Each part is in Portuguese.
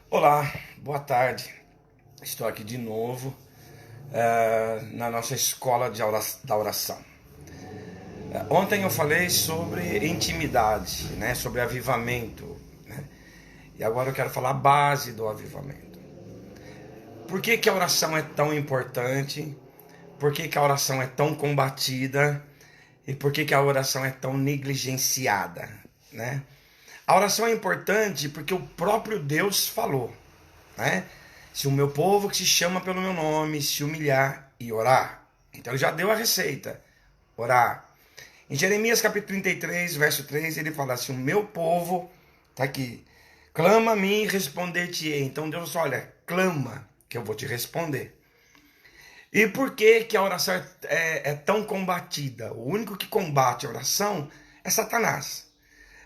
Olá, boa tarde. Estou aqui de novo na nossa escola da oração. Ontem eu falei sobre intimidade, né, sobre avivamento, né, e agora eu quero falar a base do avivamento. Por que que a oração é tão importante? Por que que a oração é tão combatida? E por que que a oração é tão negligenciada, né? A oração é importante porque o próprio Deus falou, né? Se o meu povo que se chama pelo meu nome se humilhar e orar. Então ele já deu a receita, orar. Em Jeremias capítulo 33, verso 3, ele fala assim, o meu povo, tá aqui, clama a mim e responder-te-ei. Então Deus, olha, clama que eu vou te responder. E por que que a oração é tão combatida? O único que combate a oração é Satanás.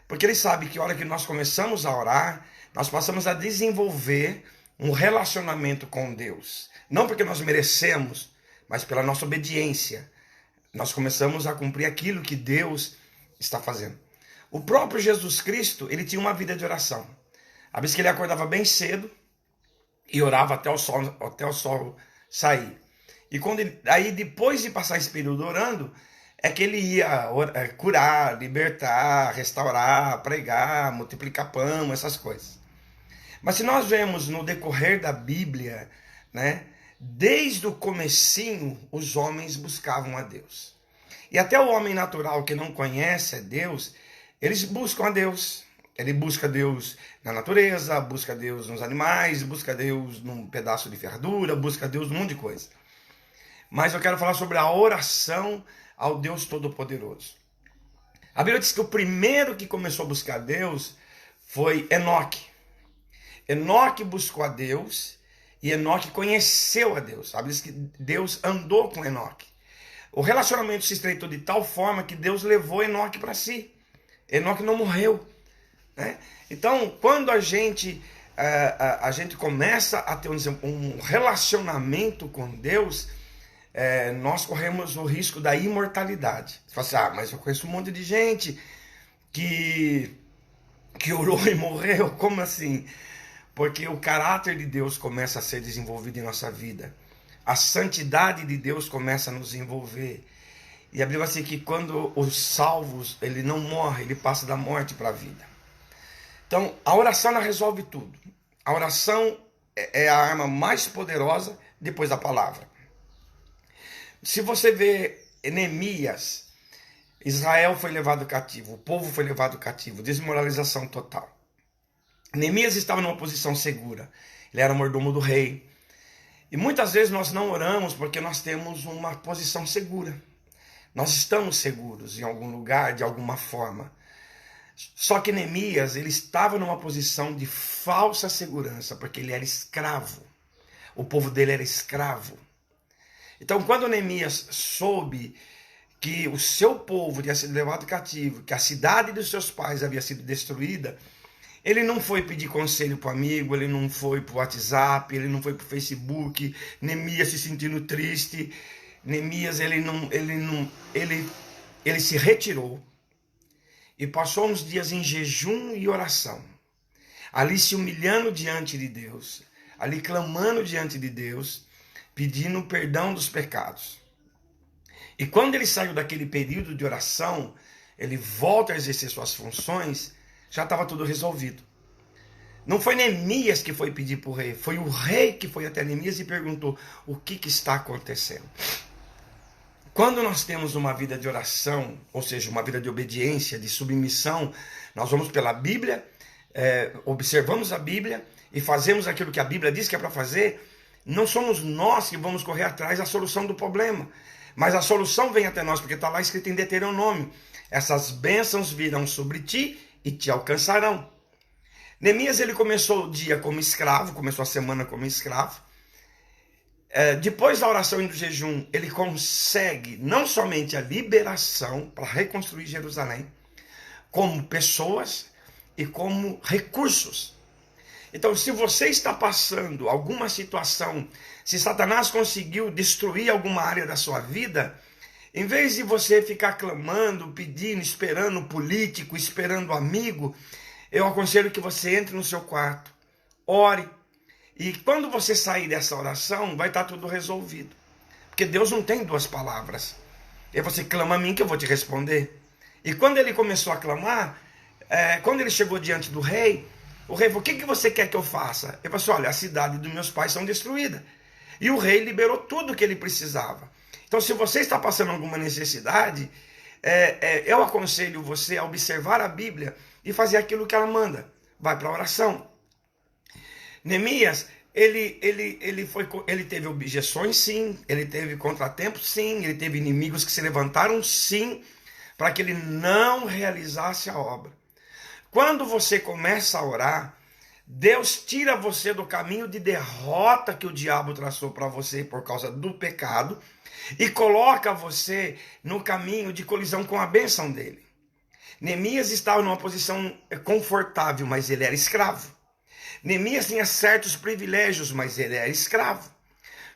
Porque ele sabe que a hora que nós começamos a orar, nós passamos a desenvolver um relacionamento com Deus. Não porque nós merecemos, mas pela nossa obediência. Nós começamos a cumprir aquilo que Deus está fazendo. O próprio Jesus Cristo, ele tinha uma vida de oração. A vez que ele acordava bem cedo e orava até o sol sair. E aí depois de passar esse período orando, é que ele ia curar, libertar, restaurar, pregar, multiplicar pão, essas coisas. Mas se nós vemos no decorrer da Bíblia, né, desde o comecinho, os homens buscavam a Deus. E até o homem natural que não conhece a Deus, eles buscam a Deus. Ele busca Deus na natureza, busca Deus nos animais, busca Deus num pedaço de verdura, busca Deus num monte de coisa. Mas eu quero falar sobre a oração ao Deus Todo-Poderoso. A Bíblia diz que o primeiro que começou a buscar Deus foi Enoque. Enoque buscou a Deus e Enoque conheceu a Deus. A Bíblia diz que Deus andou com Enoque. O relacionamento se estreitou de tal forma que Deus levou Enoque para si. Enoque não morreu, né? Então, quando a gente começa a ter um relacionamento com Deus, nós corremos o risco da imortalidade. Você fala assim, mas eu conheço um monte de gente que orou e morreu. Como assim? Porque o caráter de Deus começa a ser desenvolvido em nossa vida. A santidade de Deus começa a nos envolver. E a Bíblia diz que quando os salvos, ele não morre, ele passa da morte para a vida. Então, a oração ela resolve tudo. A oração é a arma mais poderosa depois da palavra. Se você vê Neemias, Israel foi levado cativo, o povo foi levado cativo, desmoralização total. Neemias estava numa posição segura, ele era mordomo do rei. E muitas vezes nós não oramos porque nós temos uma posição segura. Nós estamos seguros em algum lugar, de alguma forma. Só que Neemias, ele estava numa posição de falsa segurança, porque ele era escravo. O povo dele era escravo. Então, quando Neemias soube que o seu povo tinha sido levado cativo, que a cidade dos seus pais havia sido destruída, ele não foi pedir conselho para o amigo, ele não foi para o WhatsApp, ele não foi para o Facebook, Neemias se sentindo triste. Neemias, ele se retirou e passou uns dias em jejum e oração, ali se humilhando diante de Deus, ali clamando diante de Deus, pedindo perdão dos pecados. E quando ele saiu daquele período de oração, ele volta a exercer suas funções, já estava tudo resolvido. Não foi Neemias que foi pedir para o rei, foi o rei que foi até Neemias e perguntou o que está acontecendo. Quando nós temos uma vida de oração, ou seja, uma vida de obediência, de submissão, nós vamos pela Bíblia, observamos a Bíblia e fazemos aquilo que a Bíblia diz que é para fazer. Não somos nós que vamos correr atrás da solução do problema, mas a solução vem até nós, porque está lá escrito em Deuteronômio: essas bênçãos virão sobre ti e te alcançarão. Neemias, ele começou o dia como escravo, começou a semana como escravo. Depois da oração e do jejum, ele consegue não somente a liberação para reconstruir Jerusalém, como pessoas e como recursos. Então, se você está passando alguma situação, se Satanás conseguiu destruir alguma área da sua vida, em vez de você ficar clamando, pedindo, esperando político, esperando amigo, eu aconselho que você entre no seu quarto, ore. E quando você sair dessa oração, vai estar tudo resolvido. Porque Deus não tem duas palavras. E você clama a mim que eu vou te responder. E quando ele começou a clamar, quando ele chegou diante do rei, o rei falou: o que você quer que eu faça? Ele falou assim: olha, a cidade dos meus pais são destruídas. E o rei liberou tudo o que ele precisava. Então, se você está passando alguma necessidade, eu aconselho você a observar a Bíblia e fazer aquilo que ela manda. Vai para a oração. Neemias, ele teve objeções, sim. Ele teve contratempos, sim. Ele teve inimigos que se levantaram, sim, para que ele não realizasse a obra. Quando você começa a orar, Deus tira você do caminho de derrota que o diabo traçou para você por causa do pecado e coloca você no caminho de colisão com a bênção dele. Neemias estava numa posição confortável, mas ele era escravo. Neemias tinha certos privilégios, mas ele era escravo.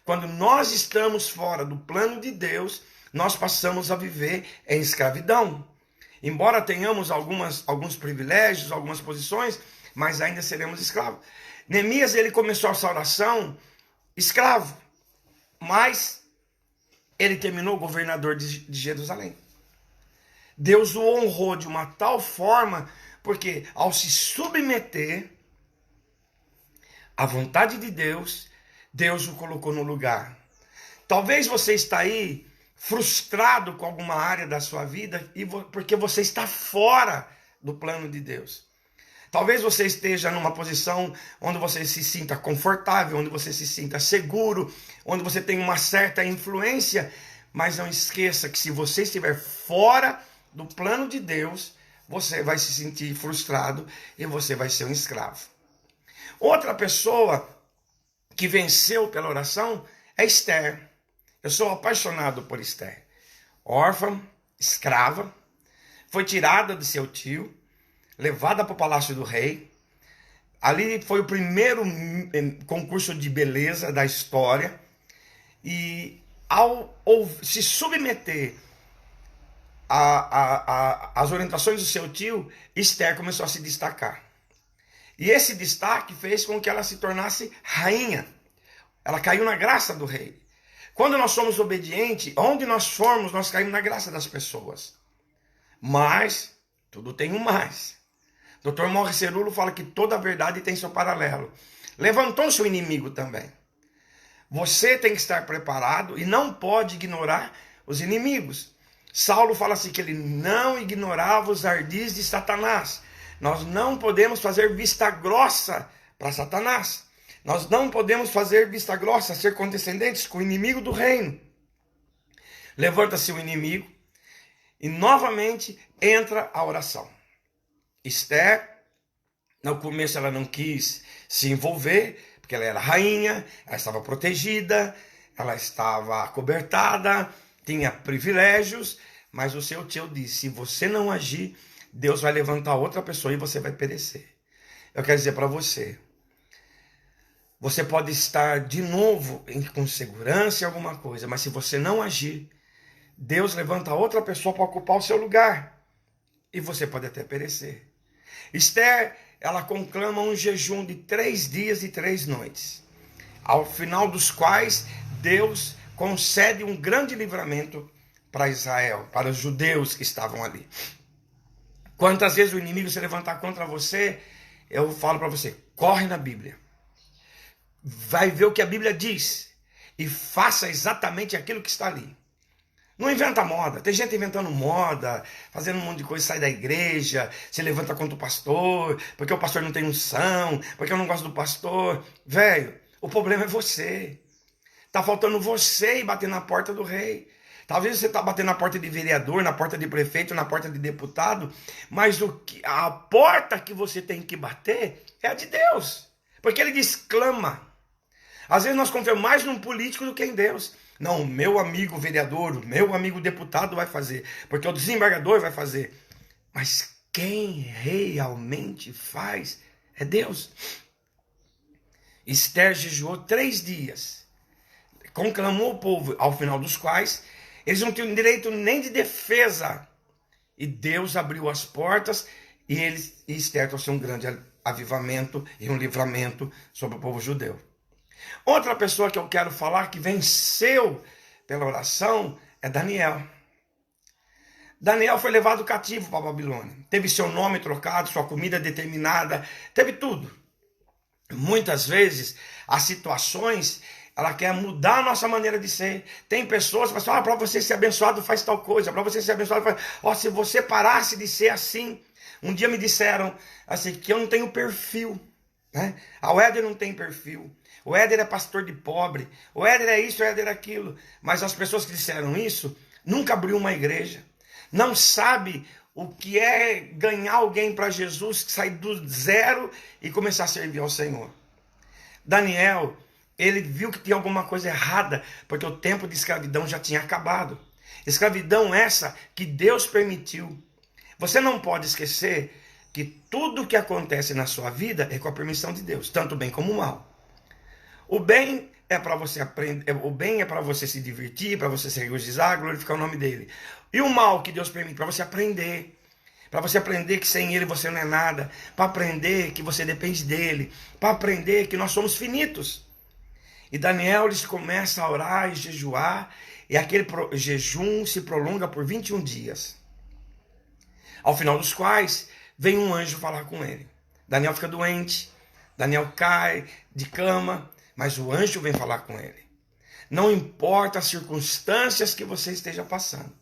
Quando nós estamos fora do plano de Deus, nós passamos a viver em escravidão. Embora tenhamos alguns privilégios, algumas posições, mas ainda seremos escravos. Neemias, ele começou essa oração escravo, mas ele terminou governador de Jerusalém. Deus o honrou de uma tal forma, porque ao se submeter à vontade de Deus, Deus o colocou no lugar. Talvez você está aí frustrado com alguma área da sua vida porque você está fora do plano de Deus. Talvez você esteja numa posição onde você se sinta confortável, onde você se sinta seguro, onde você tem uma certa influência, mas não esqueça que se você estiver fora do plano de Deus, você vai se sentir frustrado e você vai ser um escravo. Outra pessoa que venceu pela oração é Esther. Eu sou apaixonado por Esther. Órfã, escrava, foi tirada de seu tio, levada para o palácio do rei. Ali foi o primeiro concurso de beleza da história. E ao se submeter às orientações do seu tio, Esther começou a se destacar. E esse destaque fez com que ela se tornasse rainha. Ela caiu na graça do rei. Quando nós somos obedientes, onde nós formos, nós caímos na graça das pessoas. Mas, tudo tem um mais. Dr. Morris Cerullo fala que toda verdade tem seu paralelo. Levantou-se o inimigo também. Você tem que estar preparado e não pode ignorar os inimigos. Saulo fala assim que ele não ignorava os ardis de Satanás. Nós não podemos fazer vista grossa para Satanás. Nós não podemos fazer vista grossa, ser condescendentes com o inimigo do reino. Levanta-se o inimigo e novamente entra a oração. Esther, no começo ela não quis se envolver, porque ela era rainha, ela estava protegida, ela estava acobertada, tinha privilégios, mas o seu tio disse: se você não agir, Deus vai levantar outra pessoa e você vai perecer. Eu quero dizer para você, você pode estar de novo com segurança em alguma coisa, mas se você não agir, Deus levanta outra pessoa para ocupar o seu lugar. E você pode até perecer. Esther, ela conclama um jejum de 3 dias e 3 noites, ao final dos quais Deus concede um grande livramento para Israel, para os judeus que estavam ali. Quantas vezes o inimigo se levantar contra você, eu falo para você, corre na Bíblia. Vai ver o que a Bíblia diz e faça exatamente aquilo que está ali. Não inventa moda. Tem gente inventando moda, fazendo um monte de coisa, sai da igreja, se levanta contra o pastor, porque o pastor não tem unção, porque eu não gosto do pastor. Velho, o problema é você. Está faltando você ir bater na porta do rei. Talvez você está batendo na porta de vereador, na porta de prefeito, na porta de deputado, mas a porta que você tem que bater é a de Deus. Porque ele diz, clama. Às vezes nós confiamos mais num político do que em Deus. Não, o meu amigo vereador, o meu amigo deputado vai fazer, porque o desembargador vai fazer. Mas quem realmente faz é Deus. Esther jejuou 3 dias, conclamou o povo, ao final dos quais eles não tinham direito nem de defesa. E Deus abriu as portas e Esther trouxe um grande avivamento e um livramento sobre o povo judeu. Outra pessoa que eu quero falar que venceu pela oração é Daniel. Daniel foi levado cativo para a Babilônia. Teve seu nome trocado, sua comida determinada, teve tudo. Muitas vezes, as situações, ela quer mudar a nossa maneira de ser. Tem pessoas que falam, para você ser abençoado faz tal coisa, para você ser abençoado faz... se você parasse de ser assim. Um dia me disseram assim, que eu não tenho perfil, né? O Éder não tem perfil. O Éder é pastor de pobre. O Éder é isso, o Éder é aquilo. Mas as pessoas que disseram isso nunca abriu uma igreja. Não sabe o que é ganhar alguém para Jesus, sair do zero e começar a servir ao Senhor. Daniel, ele viu que tinha alguma coisa errada, porque o tempo de escravidão já tinha acabado. Escravidão essa que Deus permitiu. Você não pode esquecer que tudo que acontece na sua vida é com a permissão de Deus, tanto bem como o mal. O bem é para você aprender, o bem é para você se divertir, para você se regozijar, glorificar o nome dele. E o mal que Deus permite para você aprender. Para você aprender que sem ele você não é nada. Para aprender que você depende dele. Para aprender que nós somos finitos. E Daniel, ele começa a orar e jejuar. E aquele jejum se prolonga por 21 dias. Ao final dos quais, vem um anjo falar com ele. Daniel fica doente. Daniel cai de cama. Mas o anjo vem falar com ele. Não importa as circunstâncias que você esteja passando.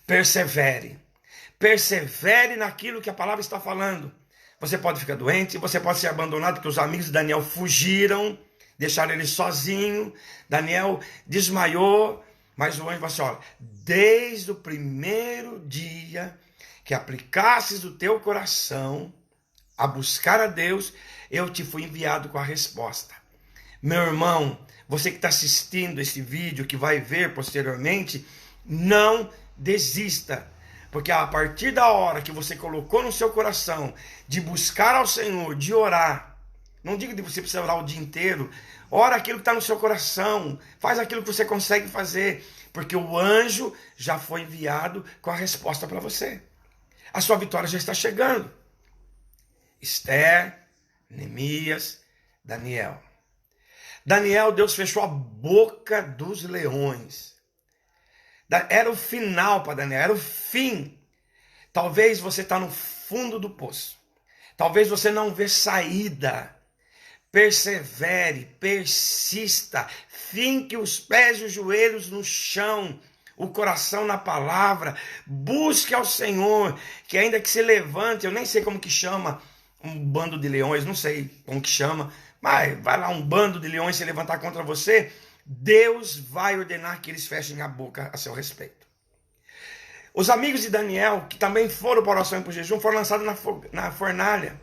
Persevere. Persevere naquilo que a palavra está falando. Você pode ficar doente, você pode ser abandonado, porque os amigos de Daniel fugiram, deixaram ele sozinho. Daniel desmaiou, mas o anjo falou assim, olha, desde o primeiro dia que aplicasses o teu coração a buscar a Deus, eu te fui enviado com a resposta. Meu irmão, você que está assistindo esse vídeo, que vai ver posteriormente, não desista. Porque a partir da hora que você colocou no seu coração de buscar ao Senhor, de orar, não digo de você precisar orar o dia inteiro, ora aquilo que está no seu coração, faz aquilo que você consegue fazer, porque o anjo já foi enviado com a resposta para você. A sua vitória já está chegando. Esther, Neemias, Daniel. Daniel, Deus fechou a boca dos leões. Era o final para Daniel, era o fim. Talvez você está no fundo do poço. Talvez você não vê saída. Persevere, persista. Finque os pés e os joelhos no chão. O coração na palavra. Busque ao Senhor. Que ainda que se levante, eu nem sei como que chama um bando de leões, não sei como que chama. Mas vai lá um bando de leões se levantar contra você. Deus vai ordenar que eles fechem a boca a seu respeito. Os amigos de Daniel, que também foram para a oração e para o jejum, foram lançados na fornalha.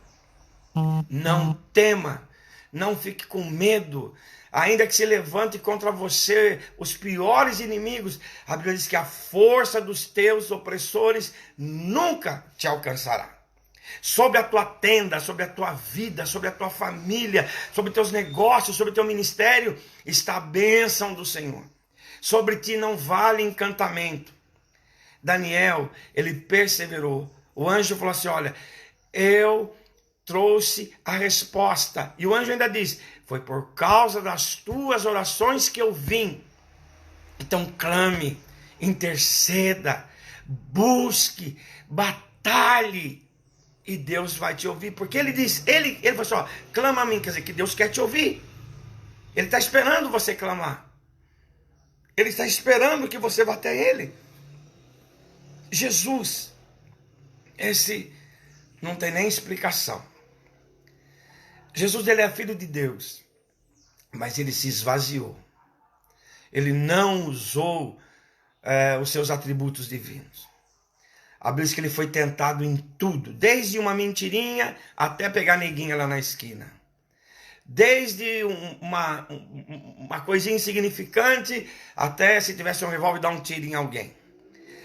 Não tema, não fique com medo, ainda que se levante contra você os piores inimigos. A Bíblia diz que a força dos teus opressores nunca te alcançará. Sobre a tua tenda, sobre a tua vida, sobre a tua família, sobre teus negócios, sobre o teu ministério, está a bênção do Senhor. Sobre ti não vale encantamento. Daniel, ele perseverou. O anjo falou assim, olha, eu trouxe a resposta. E o anjo ainda diz, foi por causa das tuas orações que eu vim. Então clame, interceda, busque, batalhe. E Deus vai te ouvir, porque ele diz, ele falou assim, ó, clama a mim, quer dizer que Deus quer te ouvir. Ele está esperando você clamar. Ele está esperando que você vá até ele. Jesus, esse não tem nem explicação. Jesus, ele é filho de Deus, mas ele se esvaziou. Ele não usou os seus atributos divinos. A Bíblia diz que ele foi tentado em tudo, desde uma mentirinha até pegar neguinha lá na esquina. Desde uma coisinha insignificante até, se tivesse um revólver, dar um tiro em alguém.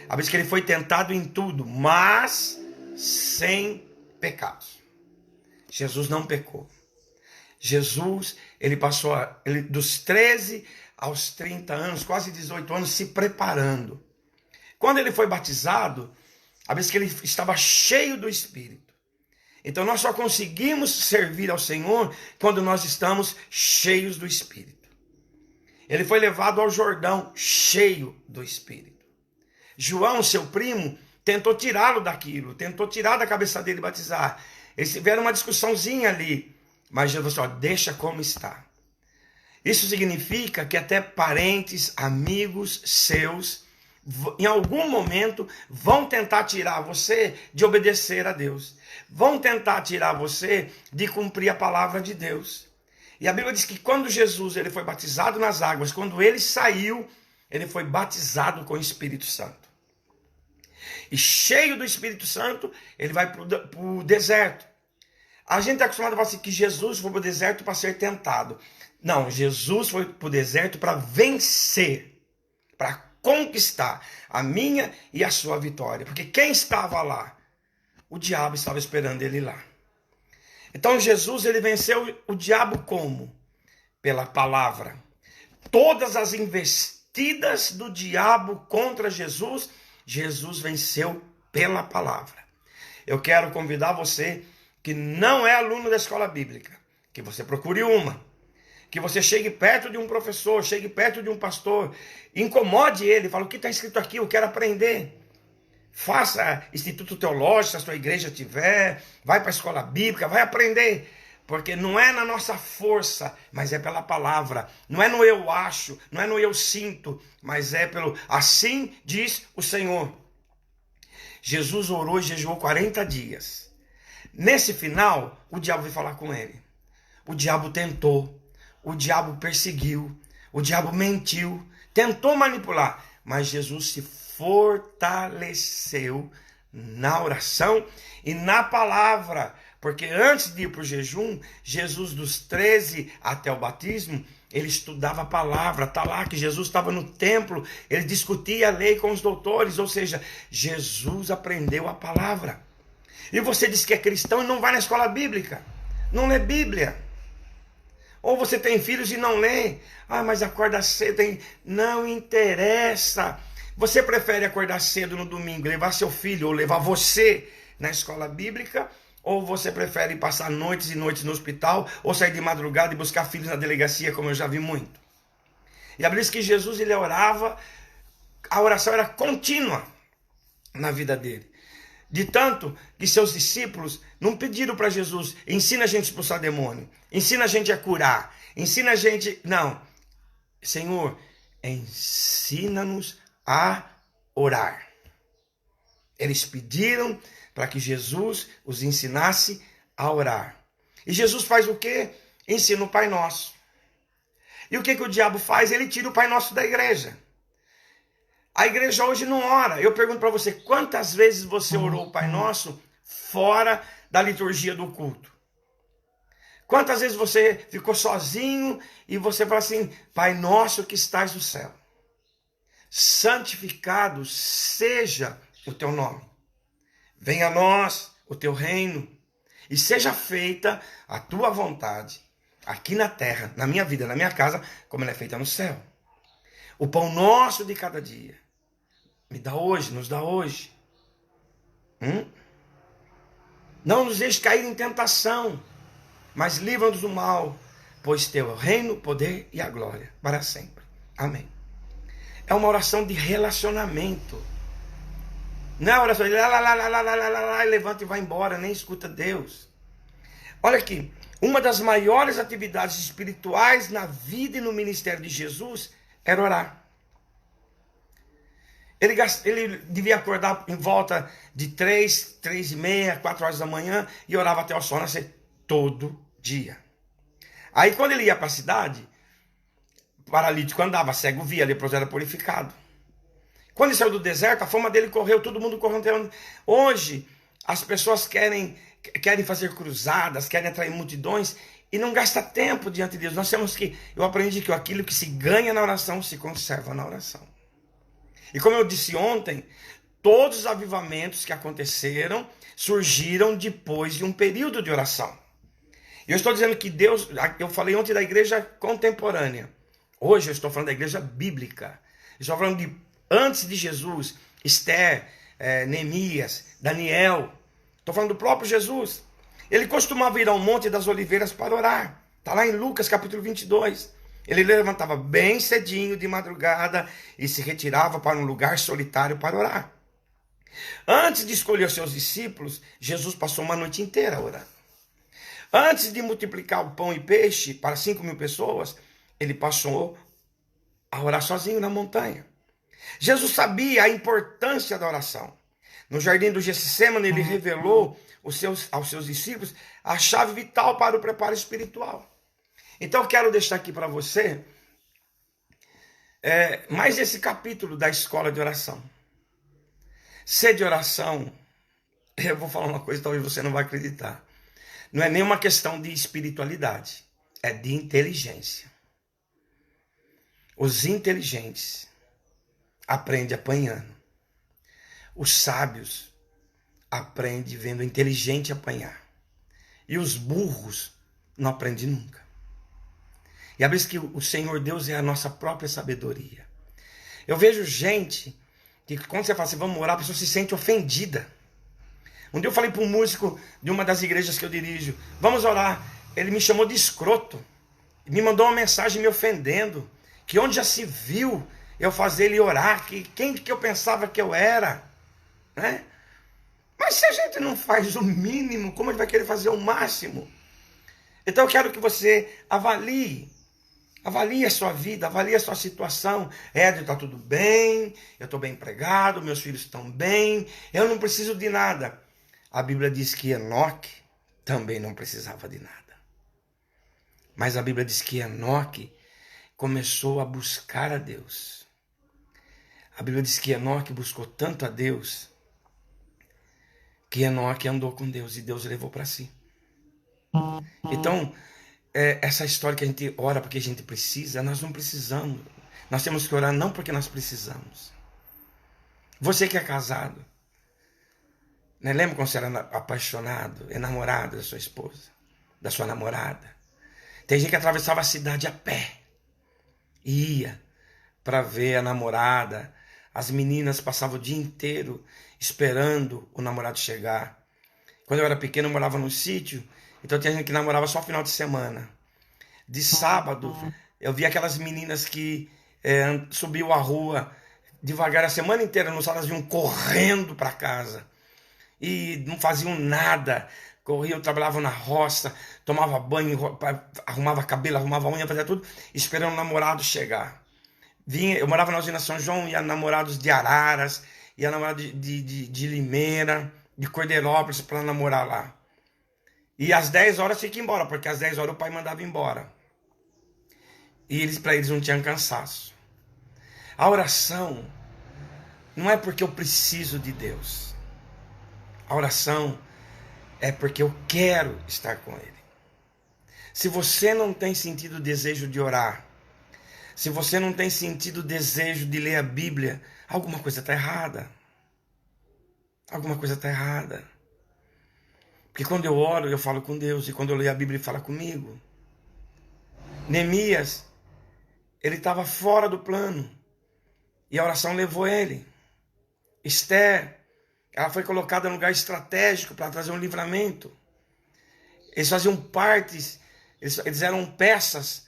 A Bíblia diz que ele foi tentado em tudo, mas sem pecados. Jesus não pecou. Jesus, ele passou dos 13 aos 30 anos, quase 18 anos, se preparando. Quando ele foi batizado, a Bíblia diz que ele estava cheio do Espírito. Então nós só conseguimos servir ao Senhor quando nós estamos cheios do Espírito. Ele foi levado ao Jordão cheio do Espírito. João, seu primo, tentou tirá-lo daquilo, tentou tirar da cabeça dele e batizar. Eles tiveram uma discussãozinha ali, mas Jesus falou, deixa como está. Isso significa que até parentes, amigos seus, em algum momento, vão tentar tirar você de obedecer a Deus. Vão tentar tirar você de cumprir a palavra de Deus. E a Bíblia diz que quando Jesus ele foi batizado nas águas, quando ele saiu, ele foi batizado com o Espírito Santo. E cheio do Espírito Santo, ele vai para o deserto. A gente está acostumado a falar assim, que Jesus foi para o deserto para ser tentado. Não, Jesus foi para o deserto para vencer, para conquistar a minha e a sua vitória. Porque quem estava lá? O diabo estava esperando ele lá. Então Jesus ele venceu o diabo como? Pela palavra. Todas as investidas do diabo contra Jesus, Jesus venceu pela palavra. Eu quero convidar você que não é aluno da escola bíblica, que você procure uma, que você chegue perto de um professor, chegue perto de um pastor, incomode ele, fala o que está escrito aqui, eu quero aprender. Faça instituto teológico, se a sua igreja tiver, vai para a escola bíblica, vai aprender. Porque não é na nossa força, mas é pela palavra. Não é no eu acho, não é no eu sinto, mas é pelo assim diz o Senhor. Jesus orou e jejuou 40 dias. Nesse final, o diabo veio falar com ele. O diabo tentou, o diabo perseguiu, o diabo mentiu, tentou manipular, mas Jesus se fortaleceu na oração e na palavra, porque antes de ir para o jejum, Jesus dos 13 até o batismo, ele estudava a palavra, está lá que Jesus estava no templo, ele discutia a lei com os doutores, ou seja, Jesus aprendeu a palavra. E você diz que é cristão e não vai na escola bíblica, não lê Bíblia. Ou você tem filhos e não lê, mas acorda cedo, não interessa. Você prefere acordar cedo no domingo, levar seu filho ou levar você na escola bíblica? Ou você prefere passar noites e noites no hospital ou sair de madrugada e buscar filhos na delegacia, como eu já vi muito? E a Bíblia diz que Jesus ele orava, a oração era contínua na vida dele. De tanto que seus discípulos não pediram para Jesus, ensina a gente a expulsar demônio, ensina a gente a curar, ensina a gente... Não, Senhor, ensina-nos a orar. Eles pediram para que Jesus os ensinasse a orar. E Jesus faz o quê? Ensina o Pai Nosso. E o que o diabo faz? Ele tira o Pai Nosso da igreja. A igreja hoje não ora. Eu pergunto para você, quantas vezes você orou o Pai Nosso fora da liturgia do culto? Quantas vezes você ficou sozinho e você fala assim, Pai Nosso que estás no céu, santificado seja o teu nome. Venha a nós o teu reino e seja feita a tua vontade aqui na terra, na minha vida, na minha casa, como ela é feita no céu. O pão nosso de cada dia me dá hoje, nos dá hoje. Não nos deixe cair em tentação, mas livra-nos do mal, pois teu é o reino, o poder e a glória para sempre. Amém. É uma oração de relacionamento. Não é oração de lá, levanta e vai embora, nem escuta Deus. Olha aqui, uma das maiores atividades espirituais na vida e no ministério de Jesus era orar. Ele devia acordar em volta de 3:30, 4 horas da manhã e orava até o sol nascer todo dia. Aí quando ele ia para a cidade, paralítico andava, cego via, leproso era purificado. Quando ele saiu do deserto, a fama dele correu, todo mundo correu. Hoje, as pessoas querem fazer cruzadas, querem atrair multidões e não gasta tempo diante de Deus. Nós temos que, eu aprendi que aquilo que se ganha na oração, se conserva na oração. E como eu disse ontem, todos os avivamentos que aconteceram surgiram depois de um período de oração. Eu estou dizendo que Deus, eu falei ontem da igreja contemporânea. Hoje eu estou falando da igreja bíblica. Eu estou falando de antes de Jesus, Esther, Neemias, Daniel. Estou falando do próprio Jesus. Ele costumava ir ao Monte das Oliveiras para orar. Está lá em Lucas capítulo 22. Ele levantava bem cedinho de madrugada e se retirava para um lugar solitário para orar. Antes de escolher os seus discípulos, Jesus passou uma noite inteira orando. Antes de multiplicar o pão e peixe para 5.000 pessoas, ele passou a orar sozinho na montanha. Jesus sabia a importância da oração. No jardim do Getsêmani, ele revelou aos seus discípulos a chave vital para o preparo espiritual. Então, eu quero deixar aqui para você mais esse capítulo da escola de oração. Ser de oração, eu vou falar uma coisa que talvez você não vai acreditar. Não é nenhuma questão de espiritualidade, é de inteligência. Os inteligentes aprendem apanhando. Os sábios aprendem vendo o inteligente apanhar. E os burros não aprendem nunca. E a vez que o Senhor Deus é a nossa própria sabedoria. Eu vejo gente que quando você fala assim, vamos orar, a pessoa se sente ofendida. Um dia eu falei para um músico de uma das igrejas que eu dirijo, vamos orar. Ele me chamou de escroto. Me mandou uma mensagem me ofendendo. Que onde já se viu eu fazer ele orar, quem que eu pensava que eu era, né? Mas se a gente não faz o mínimo, como ele vai querer fazer o máximo? Então eu quero que você avalie a sua vida, avalie a sua situação. Éder, está tudo bem, eu estou bem empregado, meus filhos estão bem, eu não preciso de nada. A Bíblia diz que Enoque também não precisava de nada. Mas a Bíblia diz que Enoque começou a buscar a Deus. A Bíblia diz que Enoque buscou tanto a Deus que Enoque andou com Deus e Deus levou para si. Então, essa história que a gente ora porque a gente precisa, nós não precisamos. Nós temos que orar não porque nós precisamos. Você que é casado, né? Lembra quando você era apaixonado, enamorado da sua esposa, da sua namorada? Tem gente que atravessava a cidade a pé. Ia para ver a namorada. As meninas passavam o dia inteiro esperando o namorado chegar. Quando eu era pequeno, eu morava num sítio, então tinha gente que namorava só no final de semana. De sábado, eu via aquelas meninas que subiam a rua devagar a semana inteira, no sábado elas vinham correndo para casa e não faziam nada. Corriam, trabalhavam na roça, tomava banho, arrumava cabelo, arrumava unha, fazia tudo, esperando o namorado chegar. Eu morava na usina São João, ia namorados de Araras, ia namorados de Limeira, de Cordeirópolis para namorar lá. E às 10 horas tinha que ir embora, porque às 10 horas o pai mandava embora. E para eles não tinham cansaço. A oração não é porque eu preciso de Deus. A oração é porque eu quero estar com Ele. Se você não tem sentido o desejo de orar, se você não tem sentido o desejo de ler a Bíblia, alguma coisa está errada. Alguma coisa está errada. Porque quando eu oro, eu falo com Deus. E quando eu leio a Bíblia, Ele fala comigo. Neemias, ele estava fora do plano. E a oração levou ele. Esther, ela foi colocada num lugar estratégico para trazer um livramento. Eles faziam partes, eles eram peças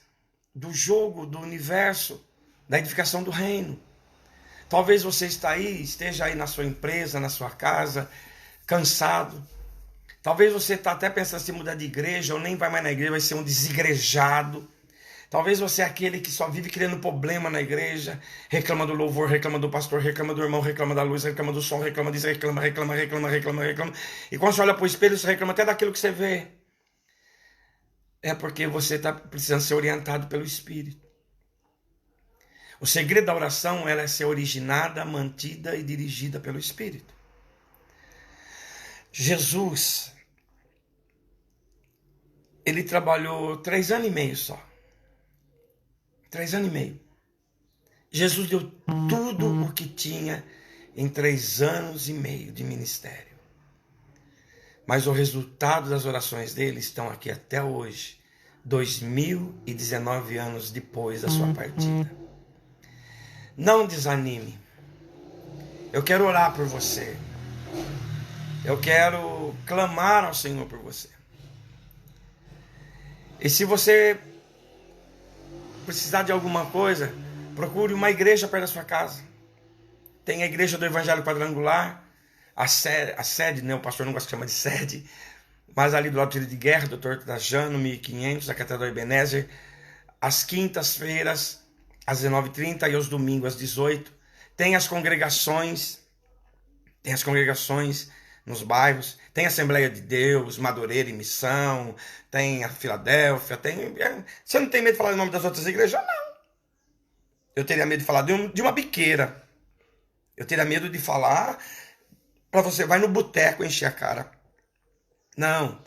do jogo, do universo, da edificação do reino. Talvez você esteja aí na sua empresa, na sua casa, cansado. Talvez você está até pensando em se mudar de igreja, ou nem vai mais na igreja, vai ser um desigrejado. Talvez você é aquele que só vive criando problema na igreja, reclama do louvor, reclama do pastor, reclama do irmão, reclama da luz, reclama do som, reclama disso, reclama. E quando você olha para o espelho, você reclama até daquilo que você vê. É porque você está precisando ser orientado pelo Espírito. O segredo da oração é ser originada, mantida e dirigida pelo Espírito. Jesus, ele trabalhou 3 anos e meio só. 3 anos e meio. Jesus deu tudo o que tinha em 3 anos e meio de ministério. Mas o resultado das orações dele estão aqui até hoje, 2019 anos depois da sua partida. Não desanime. Eu quero orar por você. Eu quero clamar ao Senhor por você. E se você precisar de alguma coisa, procure uma igreja perto da sua casa. Tem a igreja do Evangelho Quadrangular, a sede, né? O pastor não gosta de chamar de sede, mas ali do lado do tiro de guerra, do Torto da Jano, 1500, a Catedral Ebenezer, às quintas-feiras, às 19h30 e aos domingos às 18h. Tem as congregações nos bairros, tem a Assembleia de Deus, Madureira e Missão, tem a Filadélfia, Você não tem medo de falar o nome das outras igrejas? Não. Eu teria medo de falar de uma biqueira. Eu teria medo de falar para você, vai no boteco encher a cara. Não.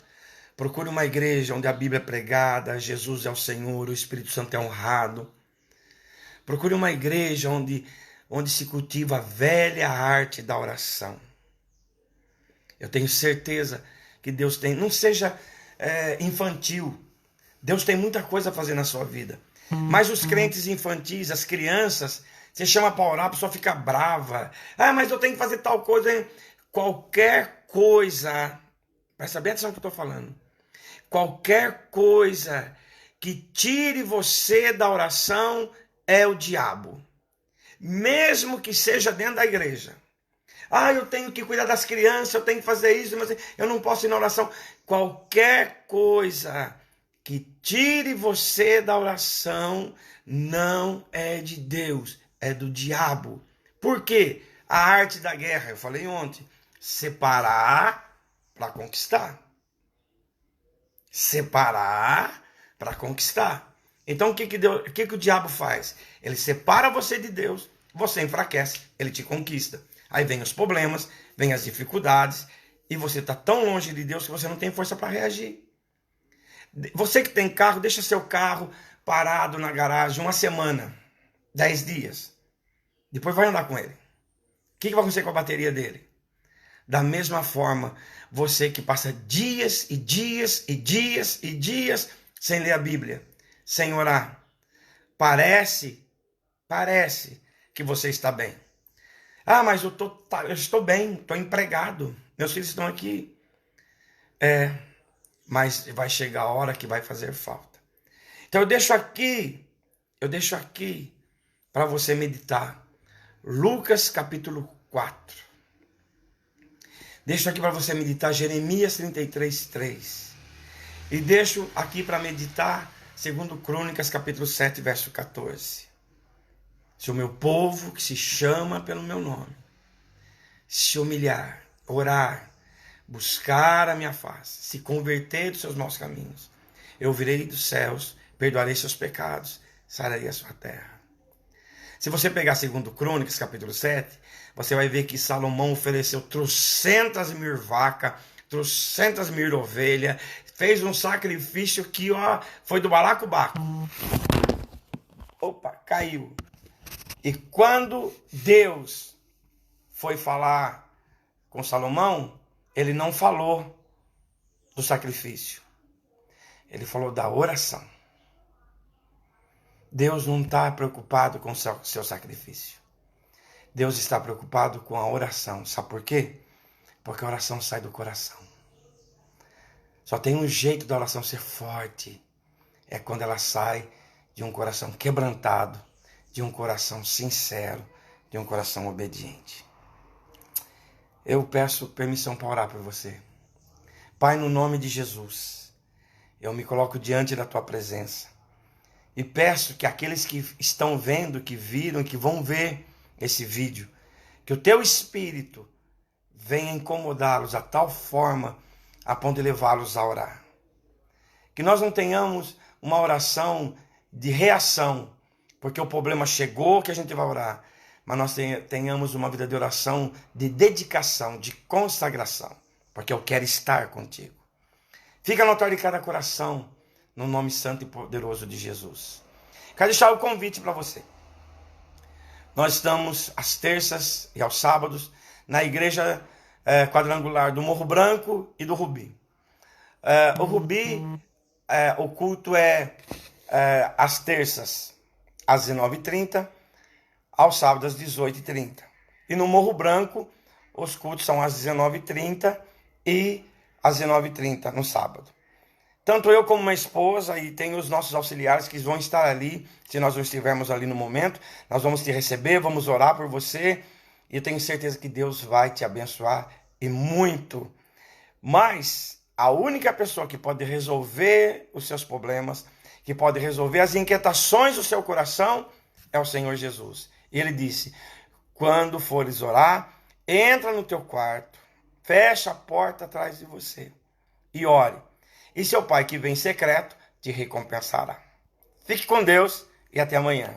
Procure uma igreja onde a Bíblia é pregada, Jesus é o Senhor, o Espírito Santo é honrado. Procure uma igreja onde se cultiva a velha arte da oração. Eu tenho certeza que Deus tem. Não seja infantil. Deus tem muita coisa a fazer na sua vida. Mas os crentes infantis, as crianças, você chama para orar, a pessoa fica brava. Ah, mas eu tenho que fazer tal coisa. Hein? Qualquer coisa, presta bem atenção no que eu estou falando. Qualquer coisa que tire você da oração é o diabo. Mesmo que seja dentro da igreja. Ah, eu tenho que cuidar das crianças, eu tenho que fazer isso, mas eu não posso ir na oração. Qualquer coisa que tire você da oração não é de Deus, é do diabo. Por quê? A arte da guerra, eu falei ontem, separar para conquistar. Separar para conquistar. Então o que o diabo faz? Ele separa você de Deus, você enfraquece, ele te conquista. Aí vem os problemas, vem as dificuldades, e você está tão longe de Deus que você não tem força para reagir. Você que tem carro, deixa seu carro parado na garagem uma semana, 10 dias. Depois vai andar com ele. O que vai acontecer com a bateria dele? Da mesma forma, você que passa dias e dias e dias e dias sem ler a Bíblia, sem orar, parece que você está bem. Ah, mas eu estou bem, estou empregado, meus filhos estão aqui. Mas vai chegar a hora que vai fazer falta. Então eu deixo aqui para você meditar. Lucas capítulo 4. Deixo aqui para você meditar Jeremias 33:3. E deixo aqui para meditar 2 Crônicas capítulo 7, verso 14. Se o meu povo, que se chama pelo meu nome, se humilhar, orar, buscar a minha face, se converter dos seus maus caminhos, eu virei dos céus, perdoarei seus pecados, sararei a sua terra. Se você pegar 2 Crônicas, capítulo 7, você vai ver que Salomão ofereceu 300.000 vacas, 300.000 ovelhas, fez um sacrifício que foi do balacobaco. Opa, caiu. E quando Deus foi falar com Salomão, ele não falou do sacrifício. Ele falou da oração. Deus não está preocupado com o seu sacrifício. Deus está preocupado com a oração. Sabe por quê? Porque a oração sai do coração. Só tem um jeito da oração ser forte. É quando ela sai de um coração quebrantado, de um coração sincero, de um coração obediente. Eu peço permissão para orar por você. Pai, no nome de Jesus, eu me coloco diante da tua presença e peço que aqueles que estão vendo, que viram, que vão ver esse vídeo, que o teu Espírito venha incomodá-los a tal forma a ponto de levá-los a orar. Que nós não tenhamos uma oração de reação, porque o problema chegou que a gente vai orar, mas nós tenhamos uma vida de oração, de dedicação, de consagração, porque eu quero estar contigo. Fica no altar de cada coração, no nome santo e poderoso de Jesus. Quero deixar o convite para você. Nós estamos às terças e aos sábados na igreja quadrangular do Morro Branco e do Rubi. O Rubi, o culto é às terças às 19h30, aos sábados às 18h30. E no Morro Branco, os cultos são às 19h30 e às 19h30 no sábado. Tanto eu como minha esposa e tem os nossos auxiliares que vão estar ali, se nós não estivermos ali no momento, nós vamos te receber, vamos orar por você e eu tenho certeza que Deus vai te abençoar e muito. Mas a única pessoa que pode resolver os seus problemas, que pode resolver as inquietações do seu coração, é o Senhor Jesus. E ele disse, quando fores orar, entra no teu quarto, fecha a porta atrás de você e ore. E seu Pai que vem em secreto te recompensará. Fique com Deus e até amanhã.